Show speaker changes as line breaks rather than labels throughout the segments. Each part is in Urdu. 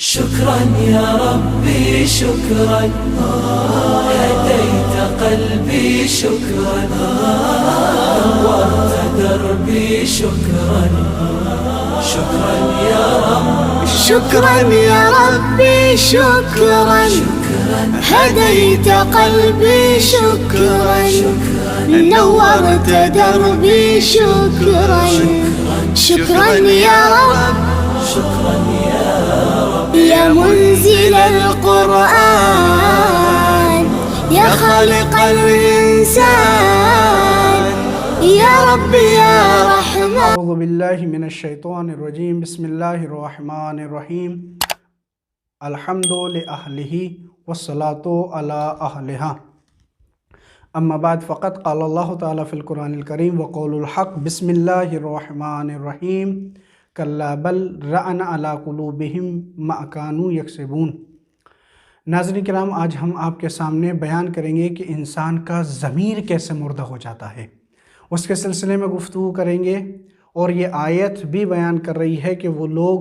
شكرا يا ربي شكرا هديت قلبي شكرا نورت دربي شكرا شكرا يا رب
شكرا يا ربي شكرا هديت قلبي شكرا نورت دربي شكرا شكرا يا رب
شكرا يا رب
يا منزل القرآن يا خالق الإنسان يا رب يا رحمن.
اعوذ باللہ من الشیطان الرجیم بسم اللہ الرحمن الرحیم الحمد لأہلہ والصلاة علی اہلہا اما بعد فقط قال اللہ تعالی فی القرآن الکریم وقول الحق بسم اللہ الرحمن الرحیم کلا بل رأن علی قلوبہم ما کانوا یکسبون. ناظرین کرام، آج ہم آپ کے سامنے بیان کریں گے کہ انسان کا ضمیر کیسے مردہ ہو جاتا ہے، اس کے سلسلے میں گفتگو کریں گے. اور یہ آیت بھی بیان کر رہی ہے کہ وہ لوگ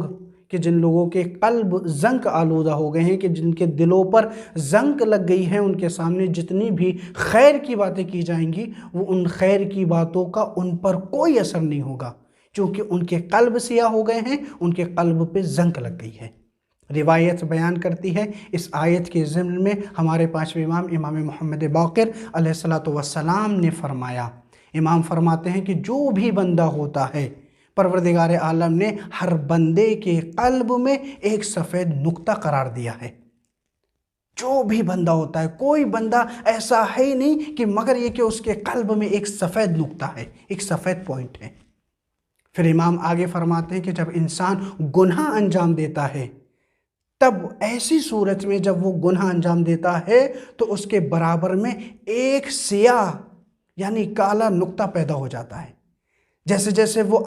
کہ جن لوگوں کے قلب زنک آلودہ ہو گئے ہیں، کہ جن کے دلوں پر زنک لگ گئی ہے، ان کے سامنے جتنی بھی خیر کی باتیں کی جائیں گی وہ ان خیر کی باتوں کا ان پر کوئی اثر نہیں ہوگا، چونکہ ان کے قلب سیاہ ہو گئے ہیں، ان کے قلب پہ زنک لگ گئی ہے. روایت بیان کرتی ہے اس آیت کے ضمن میں ہمارے پانچویں امام محمد باقر علیہ السلام نے فرمایا. امام فرماتے ہیں کہ جو بھی بندہ ہوتا ہے، پروردگار عالم نے ہر بندے کے قلب میں ایک سفید نقطہ قرار دیا ہے. جو بھی بندہ ہوتا ہے، کوئی بندہ ایسا ہے ہی نہیں کہ مگر یہ کہ اس کے قلب میں ایک سفید نقطہ ہے، ایک سفید پوائنٹ ہے. پھر امام آگے فرماتے ہیں کہ جب انسان گناہ انجام دیتا ہے، تب ایسی صورت میں جب وہ گناہ انجام دیتا ہے تو اس کے برابر میں ایک سیاہ یعنی کالا نقطہ پیدا ہو جاتا ہے. جیسے جیسے وہ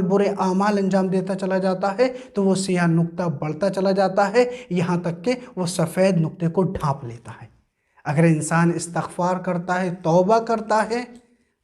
برے اعمال انجام دیتا چلا جاتا ہے تو وہ سیاہ نقطہ بڑھتا چلا جاتا ہے، یہاں تک کہ وہ سفید نقطے کو ڈھانپ لیتا ہے. اگر انسان استغفار کرتا ہے، توبہ کرتا ہے،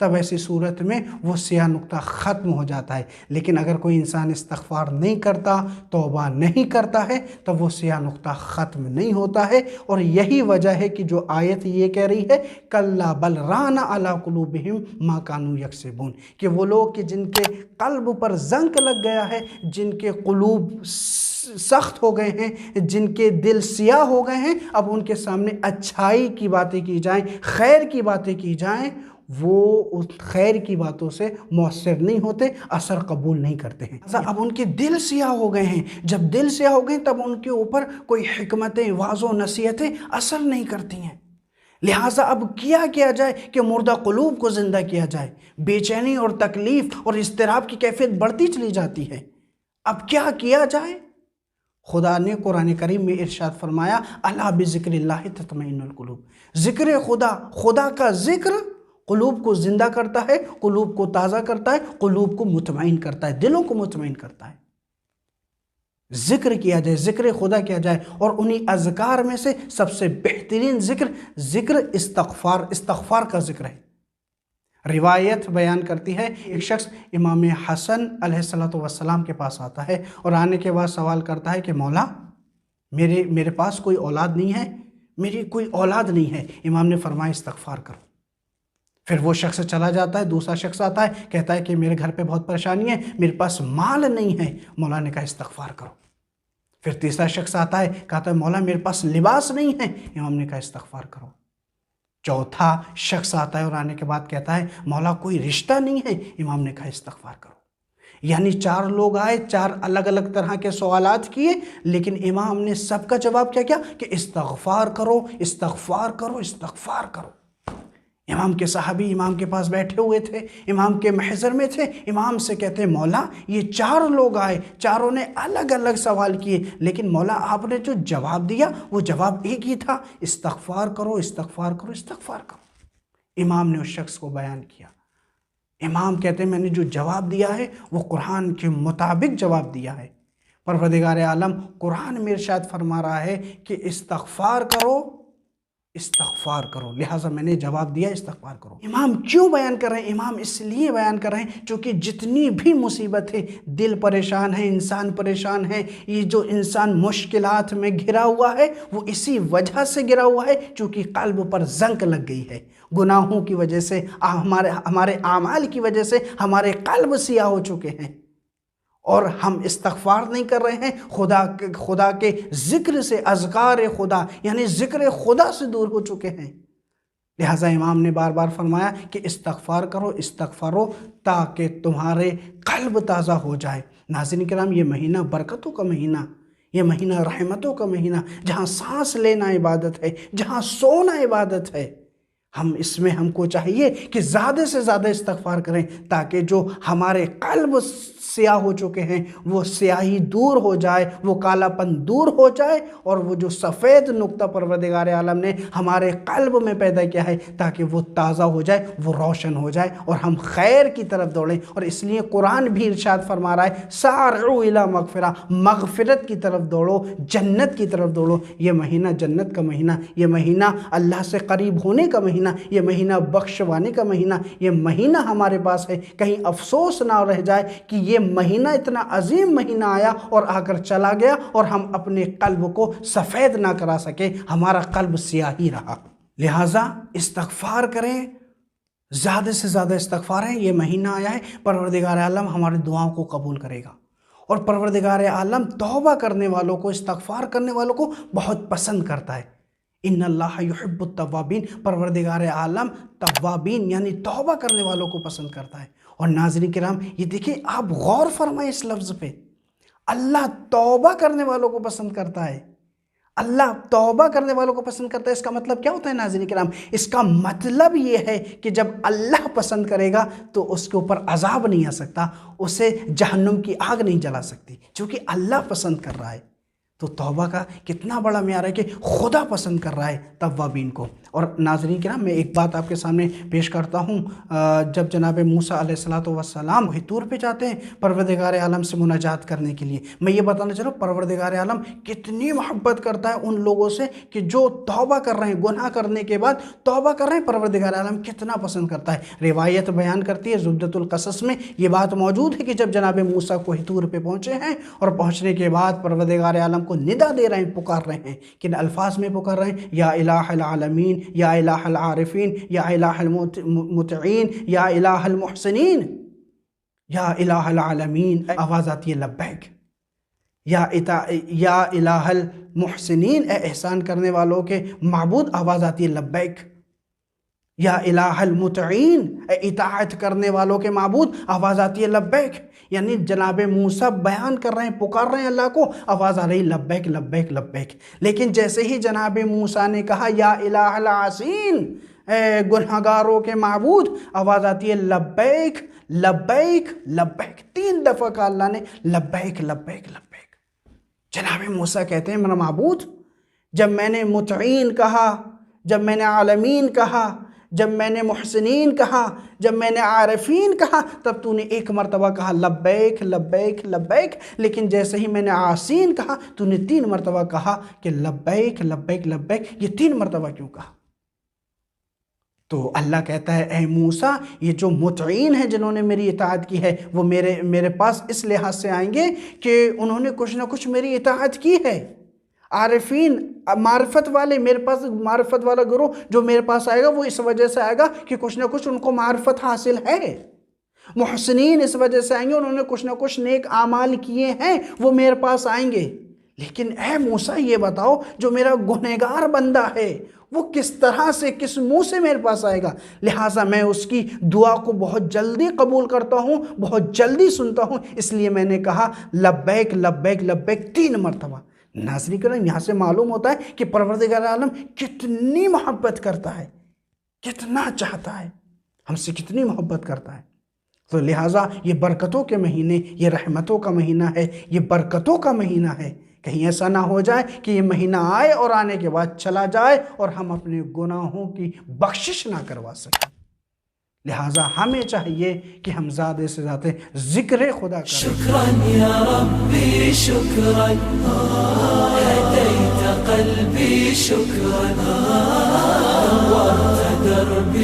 تب ایسی صورت میں وہ سیاہ نقطہ ختم ہو جاتا ہے. لیکن اگر کوئی انسان استغفار نہیں کرتا، توبہ نہیں کرتا ہے، تب وہ سیاہ نقطہ ختم نہیں ہوتا ہے. اور یہی وجہ ہے کہ جو آیت یہ کہہ رہی ہے کلا بل ران علی قلوبہم ما کانوا یکسبون، کہ وہ لوگ کہ جن کے قلب پر زنک لگ گیا ہے، جن کے قلوب سخت ہو گئے ہیں، جن کے دل سیاہ ہو گئے ہیں، اب ان کے سامنے اچھائی کی باتیں کی جائیں، خیر کی باتیں کی جائیں، وہ اس خیر کی باتوں سے مؤثر نہیں ہوتے، اثر قبول نہیں کرتے ہیں. اب ان کے دل سیاہ ہو گئے ہیں، جب دل سیاہ ہو گئے تب ان کے اوپر کوئی حکمتیں، واعظ و نصیحتیں اثر نہیں کرتی ہیں. لہٰذا اب کیا جائے کہ مردہ قلوب کو زندہ کیا جائے. بے چینی اور تکلیف اور اضطراب کی کیفیت بڑھتی چلی جاتی ہے. اب کیا جائے؟ خدا نے قرآن کریم میں ارشاد فرمایا الا بذکر اللہ تطمئن القلوب. ذکر خدا کا ذکر قلوب کو زندہ کرتا ہے، قلوب کو تازہ کرتا ہے، قلوب کو مطمئن کرتا ہے، دلوں کو مطمئن کرتا ہے. ذکر کیا جائے، ذکر خدا کیا جائے. اور انہی اذکار میں سے سب سے بہترین ذکر استغفار کا ذکر ہے. روایت بیان کرتی ہے ایک شخص امام حسن علیہ السلام کے پاس آتا ہے اور آنے کے بعد سوال کرتا ہے کہ مولا میرے پاس کوئی اولاد نہیں ہے، میری کوئی اولاد نہیں ہے. امام نے فرمایا استغفار کرو. پھر وہ شخص چلا جاتا ہے، دوسرا شخص آتا ہے، کہتا ہے کہ میرے گھر پہ بہت پریشانی ہے، میرے پاس مال نہیں ہے. مولا نے کہا استغفار کرو. پھر تیسرا شخص آتا ہے، کہتا ہے مولا میرے پاس لباس نہیں ہے. امام نے کہا استغفار کرو. چوتھا شخص آتا ہے اور آنے کے بعد کہتا ہے مولا کوئی رشتہ نہیں ہے. امام نے کہا استغفار کرو. یعنی 4 لوگ آئے، 4 الگ الگ طرح کے سوالات کیے، لیکن امام نے سب کا جواب کیا کہ استغفار کرو، استغفار کرو، استغفار کرو. امام کے صحابی امام کے پاس بیٹھے ہوئے تھے، امام کے محضر میں تھے. امام سے کہتے ہیں مولا یہ 4 لوگ آئے، چاروں نے الگ الگ سوال کیے، لیکن مولا آپ نے جو جواب دیا وہ جواب ایک ہی تھا، استغفار کرو، استغفار کرو، استغفار کرو. امام نے اس شخص کو بیان کیا. امام کہتے ہیں میں نے جو جواب دیا ہے وہ قرآن کے مطابق جواب دیا ہے. پروردگار عالم قرآن میں ارشاد فرما رہا ہے کہ استغفار کرو استغفار کرو. لہٰذا میں نے جواب دیا استغفار کرو. امام کیوں بیان کر رہے ہیں؟ امام اس لیے بیان کر رہے ہیں چونکہ جتنی بھی مصیبت ہے، دل پریشان ہے، انسان پریشان ہے، یہ جو انسان مشکلات میں گھرا ہوا ہے وہ اسی وجہ سے گھرا ہوا ہے چونکہ قلب پر زنک لگ گئی ہے. گناہوں کی وجہ سے، ہمارے اعمال کی وجہ سے ہمارے قلب سیاہ ہو چکے ہیں، اور ہم استغفار نہیں کر رہے ہیں. خدا کے ذکر سے، اذکار خدا یعنی ذکر خدا سے دور ہو چکے ہیں. لہٰذا امام نے بار بار فرمایا کہ استغفار کرو تاکہ تمہارے قلب تازہ ہو جائے. ناظرین کرام، یہ مہینہ برکتوں کا مہینہ، یہ مہینہ رحمتوں کا مہینہ، جہاں سانس لینا عبادت ہے، جہاں سونا عبادت ہے. ہم کو چاہیے کہ زیادہ سے زیادہ استغفار کریں تاکہ جو ہمارے قلب سیاہ ہو چکے ہیں وہ سیاہی دور ہو جائے، وہ کالا پن دور ہو جائے، اور وہ جو سفید نقطہ پروردگار عالم نے ہمارے قلب میں پیدا کیا ہے تاکہ وہ تازہ ہو جائے، وہ روشن ہو جائے اور ہم خیر کی طرف دوڑیں. اور اس لیے قرآن بھی ارشاد فرما رہا ہے سارعوا الی مغفرہ، مغفرت کی طرف دوڑو، جنت کی طرف دوڑو. یہ مہینہ جنت کا مہینہ، یہ مہینہ اللہ سے قریب ہونے کا مہینہ، یہ مہینہ بخشوانے کا مہینہ، یہ مہینہ ہمارے پاس ہے. کہیں افسوس نہ رہ جائے کہ یہ مہینہ اتنا عظیم مہینہ آیا اور آ کر چلا گیا اور ہم اپنے قلب کو سفید نہ کرا سکے، ہمارا قلب سیاہ ہی رہا. لہٰذا استغفار کریں، زیادہ سے زیادہ استغفار ہے. یہ مہینہ آیا ہے، پروردگار عالم ہماری دعاؤں کو قبول کرے گا، اور پروردگار عالم توبہ کرنے والوں کو، استغفار کرنے والوں کو بہت پسند کرتا ہے. ان اللہ یحب التوابین، پروردگار عالم توابین یعنی توبہ کرنے والوں کو پسند کرتا ہے. اور ناظرین کرام، یہ دیکھیں، آپ غور فرمائیں اس لفظ پہ، اللہ توبہ کرنے والوں کو پسند کرتا ہے. اللہ توبہ کرنے والوں کو پسند کرتا ہے. اس کا مطلب کیا ہوتا ہے ناظرین کرام؟ اس کا مطلب یہ ہے کہ جب اللہ پسند کرے گا تو اس کے اوپر عذاب نہیں آ سکتا، اسے جہنم کی آگ نہیں جلا سکتی، چونکہ اللہ پسند کر رہا ہے. تو توبہ کا کتنا بڑا معیار ہے کہ خدا پسند کر رہا ہے توابین کو. اور ناظرین کرام، میں ایک بات آپ کے سامنے پیش کرتا ہوں. جب جناب موسیٰ علیہ السلام طور پہ جاتے ہیں پروردگار عالم سے مناجات کرنے کے لیے، میں یہ بتانا چاہ رہا ہوں پروردگار عالم کتنی محبت کرتا ہے ان لوگوں سے کہ جو توبہ کر رہے ہیں، گناہ کرنے کے بعد توبہ کر رہے ہیں. پروردگار عالم کتنا پسند کرتا ہے. روایت بیان کرتی ہے، زبدۃ القصص میں یہ بات موجود ہے کہ جب جناب موسیٰ طور پہ پہنچے ہیں اور پہنچنے کے بعد پروردگار عالم کو ندا دے رہے ہیں، پکار رہے ہیں. کن الفاظ میں پکار رہے ہیں؟ یا الہ العالمین، یا الہ العارفین، یا الہ المطیعین، یا الہ المحسنین. یا الہ العالمین آواز آتی ہے لبیک. یا الہ المحسنین، اے احسان کرنے والوں کے معبود، آواز آتی ہے لبیک. یا الہ المطیعین، اے اطاعت کرنے والوں کے معبود، آواز آتی ہے لبیک. یعنی جناب موسیٰ بیان کر رہے ہیں، پکار رہے ہیں اللہ کو، آواز آ رہی لبیک لبیک لبیک. لیکن جیسے ہی جناب موسیٰ نے کہا یا الہ العاصین، اے گنہگاروں کے معبود، آواز آتی ہے لبیک لبیک لبیک. 3 دفعہ کہا اللہ نے لبیک لبیک لبیک. جناب موسیٰ کہتے ہیں میرا معبود، جب میں نے مطیعین کہا، جب میں نے عالمین کہا، جب میں نے محسنین کہا، جب میں نے عارفین کہا، تب تو نے 1 مرتبہ کہا لبیک لبیک لبیک. لیکن جیسے ہی میں نے عاصین کہا تو نے 3 مرتبہ کہا کہ لبیک لبیک لبیک. یہ 3 مرتبہ کیوں کہا؟ تو اللہ کہتا ہے اے موسیٰ، یہ جو مطیعین ہیں جنہوں نے میری اطاعت کی ہے وہ میرے پاس اس لحاظ سے آئیں گے کہ انہوں نے کچھ نہ کچھ میری اطاعت کی ہے. عارفین، معرفت والے، میرے پاس معرفت والا گروہ جو میرے پاس آئے گا وہ اس وجہ سے آئے گا کہ کچھ نہ کچھ ان کو معرفت حاصل ہے. محسنین اس وجہ سے آئیں گے، انہوں نے کچھ نہ کچھ نیک اعمال کیے ہیں، وہ میرے پاس آئیں گے. لیکن اے موسیٰ یہ بتاؤ جو میرا گنہگار بندہ ہے وہ کس طرح سے، کس منہ سے میرے پاس آئے گا؟ لہٰذا میں اس کی دعا کو بہت جلدی قبول کرتا ہوں، بہت جلدی سنتا ہوں. اس لیے میں نے کہا لبیک لبیک لبیک 3 مرتبہ. ناظرین کرام، یہاں سے معلوم ہوتا ہے کہ پروردگار عالم کتنی محبت کرتا ہے، کتنا چاہتا ہے، ہم سے کتنی محبت کرتا ہے. تو لہٰذا یہ برکتوں کے مہینے، یہ رحمتوں کا مہینہ ہے، یہ برکتوں کا مہینہ ہے. کہیں ایسا نہ ہو جائے کہ یہ مہینہ آئے اور آنے کے بعد چلا جائے اور ہم اپنے گناہوں کی بخشش نہ کروا سکیں. لہٰذا ہمیں چاہیے کہ ہم زیادہ سے زیادہ ذکر خدا کریں.
شکراً یا ربی شکراً، ہدیت قلبی شکراً.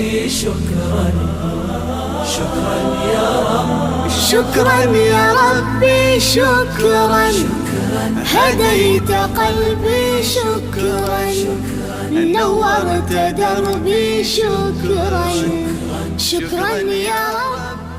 ربي شكرا شكرا يا رب
شكرا يا ربي شكرا هديت قلبي شكرا نورت دربي شكرا شكرا يا رب